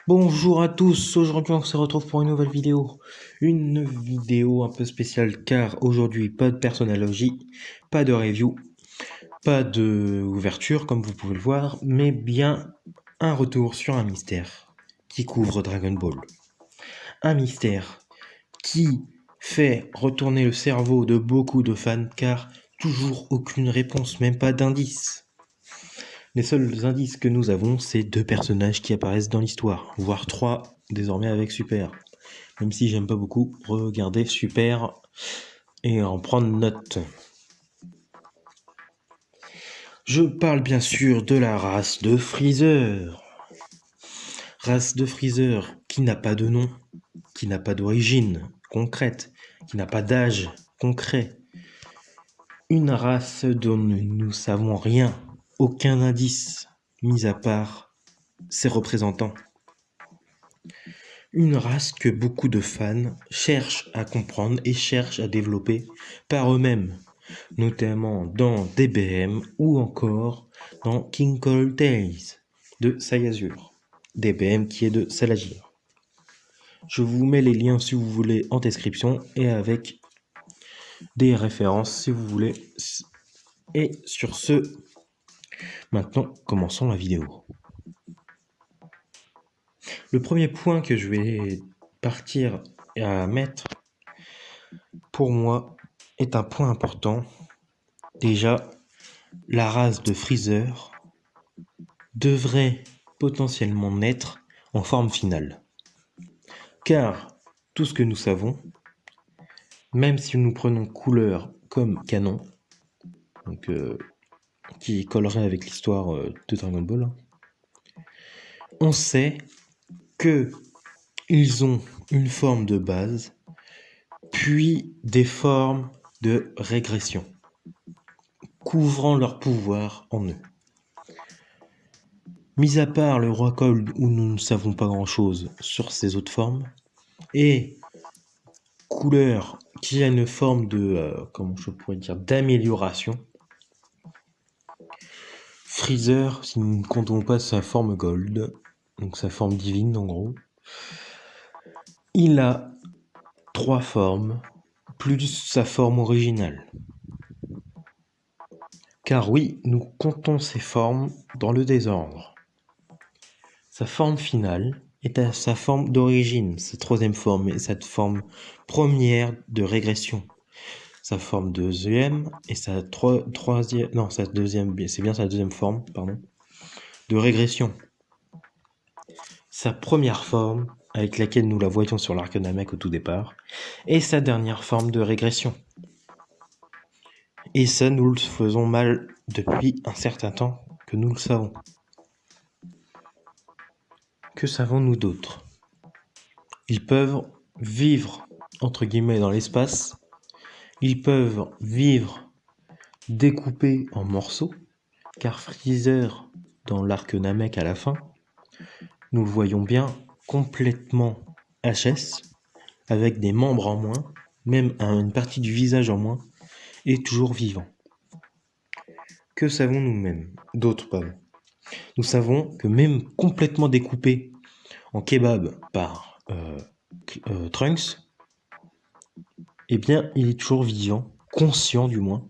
Bonjour à tous, aujourd'hui on se retrouve pour une nouvelle vidéo. Une vidéo un peu spéciale car aujourd'hui pas de personnalogie, pas de review, pas de ouverture comme vous pouvez le voir, mais bien un retour sur un mystère qui couvre Dragon Ball. Un mystère qui fait retourner le cerveau de beaucoup de fans car toujours aucune réponse, même pas d'indice. Les seuls indices que nous avons, c'est 2 personnages qui apparaissent dans l'histoire, voire 3 désormais avec Super. Même si j'aime pas beaucoup regarder Super et en prendre note. Je parle bien sûr de la race de Freezer. Race de Freezer qui n'a pas de nom, qui n'a pas d'origine concrète, qui n'a pas d'âge concret. Une race dont nous ne savons rien, aucun indice, mis à part ses représentants. Une race que beaucoup de fans cherchent à comprendre et cherchent à développer par eux-mêmes, notamment dans DBM ou encore dans King Cole Tales de Sayazur, DBM qui est de Salagir. Je vous mets les liens si vous voulez en description et avec des références si vous voulez. Et sur ce, maintenant commençons la vidéo. Le premier point que je vais partir à mettre pour moi est un point important. Déjà, la race de Freezer devrait potentiellement naître en forme finale. Car tout ce que nous savons, même si nous prenons couleur comme canon, donc qui collerait avec l'histoire de Dragon Ball, on sait que ils ont une forme de base, puis des formes de régression, couvrant leur pouvoir en eux. Mis à part le roi Cold où nous ne savons pas grand chose sur ses autres formes, et couleur qui a une forme de, comment je pourrais dire, d'amélioration, Freezer, si nous ne comptons pas sa forme Gold, donc sa forme divine en gros, il a 3 formes, plus sa forme originale. Car oui, nous comptons ces formes dans le désordre. Sa forme finale est à sa forme d'origine, sa 3e forme et sa forme première de régression. Sa forme deuxième et sa troisième, non, sa deuxième, c'est bien sa 2e forme, pardon, de régression. Sa première forme, avec laquelle nous la voyons sur l'arc Namek au tout départ, et sa dernière forme de régression. Et ça, nous le faisons mal depuis un certain temps que nous le savons. Que savons-nous d'autre ? Ils peuvent vivre, entre guillemets, dans l'espace. Ils peuvent vivre découpés en morceaux, car Freezer, dans l'arc Namek à la fin, nous le voyons bien complètement HS, avec des membres en moins, même une partie du visage en moins, et toujours vivant. Que savons-nous même d'autres, pardon. Nous savons que même complètement découpé en kebab par Trunks, eh bien, il est toujours vivant, conscient du moins.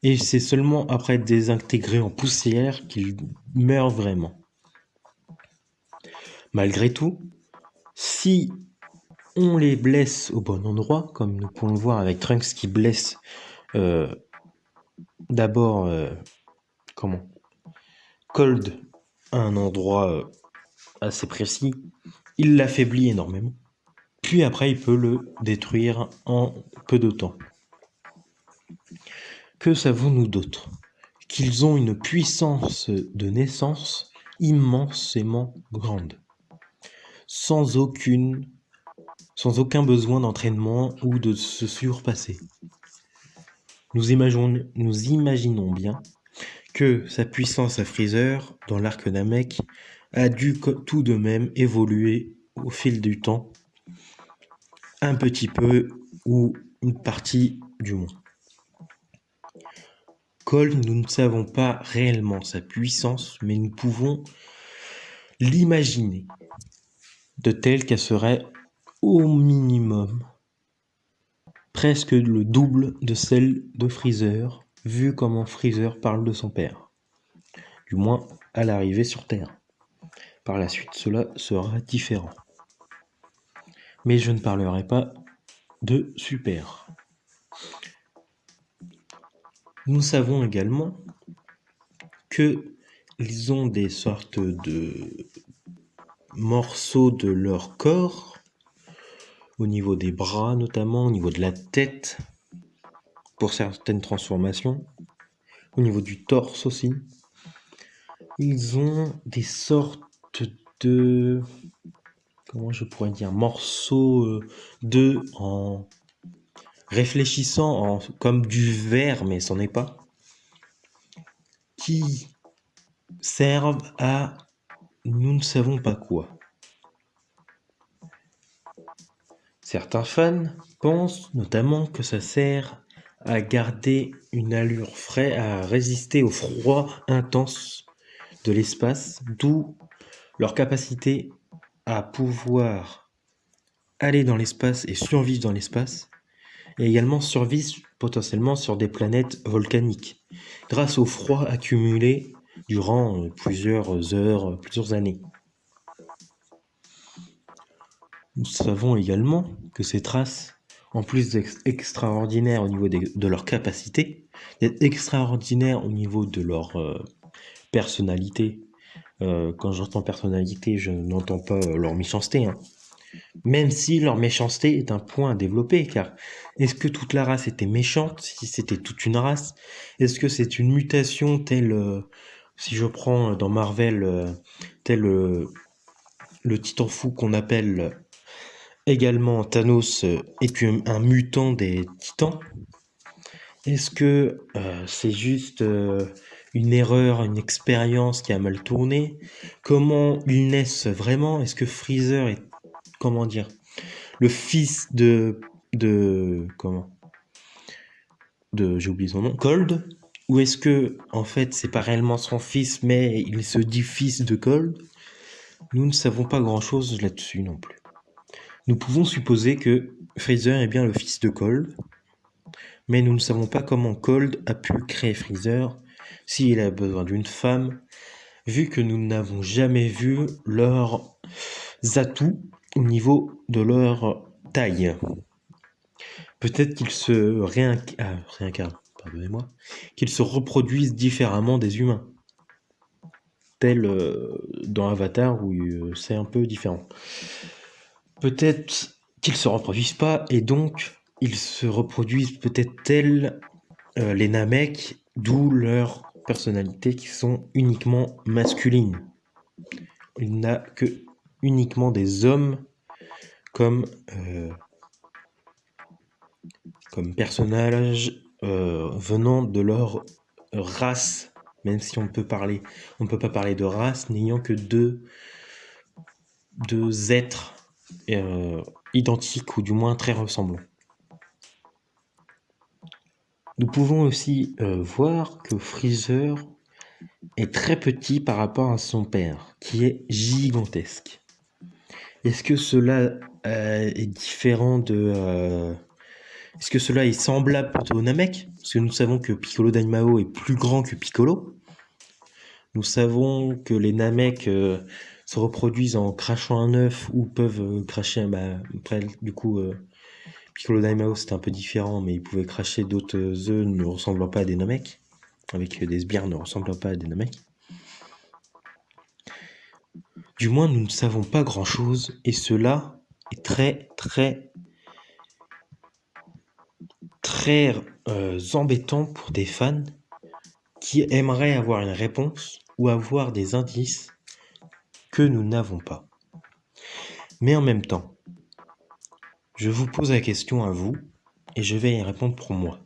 Et c'est seulement après être désintégré en poussière qu'il meurt vraiment. Malgré tout, si on les blesse au bon endroit, comme nous pouvons le voir avec Trunks qui blesse d'abord Cold à un endroit assez précis, il l'affaiblit énormément. Puis après, il peut le détruire en peu de temps. Que savons-nous d'autre ? Qu'ils ont une puissance de naissance immensément grande, sans aucun besoin d'entraînement ou de se surpasser. Nous imaginons bien que sa puissance à Freezer, dans l'arc Namek, a dû tout de même évoluer au fil du temps, un petit peu ou une partie du moins. Cole, nous ne savons pas réellement sa puissance, mais nous pouvons l'imaginer de telle qu'elle serait au minimum presque le double de celle de Freezer, vu comment Freezer parle de son père. Du moins à l'arrivée sur Terre. Par la suite, cela sera différent. Mais je ne parlerai pas de Super. Nous savons également qu'ils ont des sortes de morceaux de leur corps, au niveau des bras notamment, au niveau de la tête, pour certaines transformations, au niveau du torse aussi. Ils ont des sortes de... comment je pourrais dire, morceaux d'œufs en réfléchissant comme du verre, mais c'en est pas, qui servent à nous ne savons pas quoi. Certains fans pensent notamment que ça sert à garder une allure fraîche, à résister au froid intense de l'espace, d'où leur capacité à pouvoir aller dans l'espace et survivre dans l'espace, et également survivre potentiellement sur des planètes volcaniques, grâce au froid accumulé durant plusieurs heures, plusieurs années. Nous savons également que ces traces, en plus d'être extraordinaires au niveau de leur capacité, d'être extraordinaires au niveau de leur personnalité. Quand j'entends personnalité, je n'entends pas leur méchanceté, hein. Même si leur méchanceté est un point à développer, car est-ce que toute la race était méchante, si c'était toute une race? Est-ce que c'est une mutation telle, si je prends dans Marvel, tel le titan fou qu'on appelle également Thanos est puis un mutant des titans? Est-ce que c'est juste une erreur, une expérience qui a mal tourné? Comment ils naissent vraiment? Est-ce que Freezer est, comment dire, le fils de j'ai oublié son nom, Cold? Ou est-ce que en fait c'est pas réellement son fils, mais il se dit fils de Cold? Nous ne savons pas grand-chose là-dessus non plus. Nous pouvons supposer que Freezer est bien le fils de Cold, mais nous ne savons pas comment Cold a pu créer Freezer, s'il a besoin d'une femme, vu que nous n'avons jamais vu leurs atouts au niveau de leur taille. Peut-être qu'ils se réincarnent, pardonnez-moi, qu'ils se reproduisent différemment des humains, tel dans Avatar où c'est un peu différent. Peut-être qu'ils se reproduisent pas et donc ils se reproduisent peut-être tels les Namek, d'où leurs personnalités qui sont uniquement masculines. Il n'a que uniquement des hommes comme personnages venant de leur race, même si on ne peut pas parler de race n'ayant que deux êtres identiques ou du moins très ressemblants. Nous pouvons aussi voir que Freezer est très petit par rapport à son père, qui est gigantesque. Est-ce que cela est différent de... Est-ce que cela est semblable au Namek? Parce que nous savons que Piccolo Daimao est plus grand que Piccolo. Nous savons que les Namek se reproduisent en crachant un œuf ou peuvent cracher... après, du coup, Piccolo Daimao c'était un peu différent, mais ils pouvaient cracher d'autres œufs ne ressemblant pas à des Namek, avec des sbires ne ressemblant pas à des Namek. Du moins, nous ne savons pas grand-chose, et cela est très embêtant pour des fans qui aimeraient avoir une réponse ou avoir des indices que nous n'avons pas. Mais en même temps, je vous pose la question à vous, et je vais y répondre pour moi.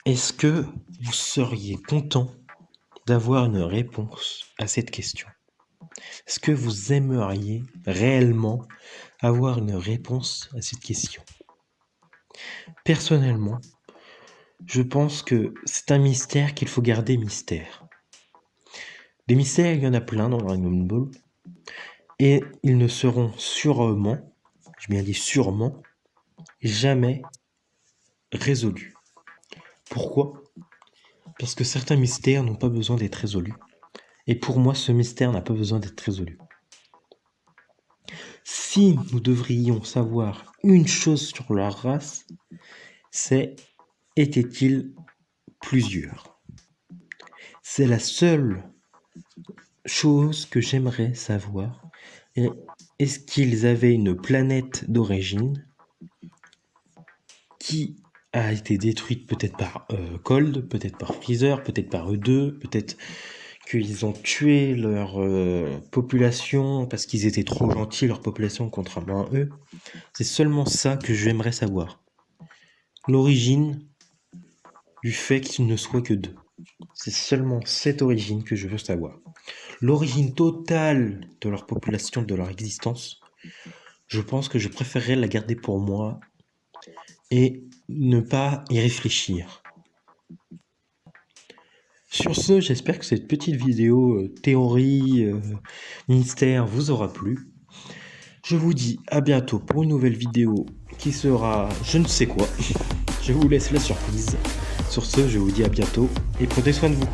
Est-ce que vous seriez content d'avoir une réponse à cette question? Est-ce que vous aimeriez réellement avoir une réponse à cette question? Personnellement, je pense que c'est un mystère qu'il faut garder mystère. Des mystères, il y en a plein dans Dragon Ball. Et ils ne seront sûrement, je bien dit sûrement, jamais résolus. Pourquoi? Parce que certains mystères n'ont pas besoin d'être résolus. Et pour moi, ce mystère n'a pas besoin d'être résolu. Si nous devrions savoir une chose sur leur race, c'est étaient-ils plusieurs? C'est la seule chose que j'aimerais savoir. Est-ce qu'ils avaient une planète d'origine qui a été détruite peut-être par Cold, peut-être par Freezer, peut-être par eux deux, peut-être qu'ils ont tué leur population parce qu'ils étaient trop gentils, leur population, contrairement à eux. C'est seulement ça que j'aimerais savoir. L'origine du fait qu'il ne soit que deux. C'est seulement cette origine que je veux savoir. L'origine totale de leur population, de leur existence, je pense que je préférerais la garder pour moi et ne pas y réfléchir. Sur ce, j'espère que cette petite vidéo théorie, mystère vous aura plu. Je vous dis à bientôt pour une nouvelle vidéo qui sera je ne sais quoi. Je vous laisse la surprise. Sur ce, je vous dis à bientôt et prenez soin de vous.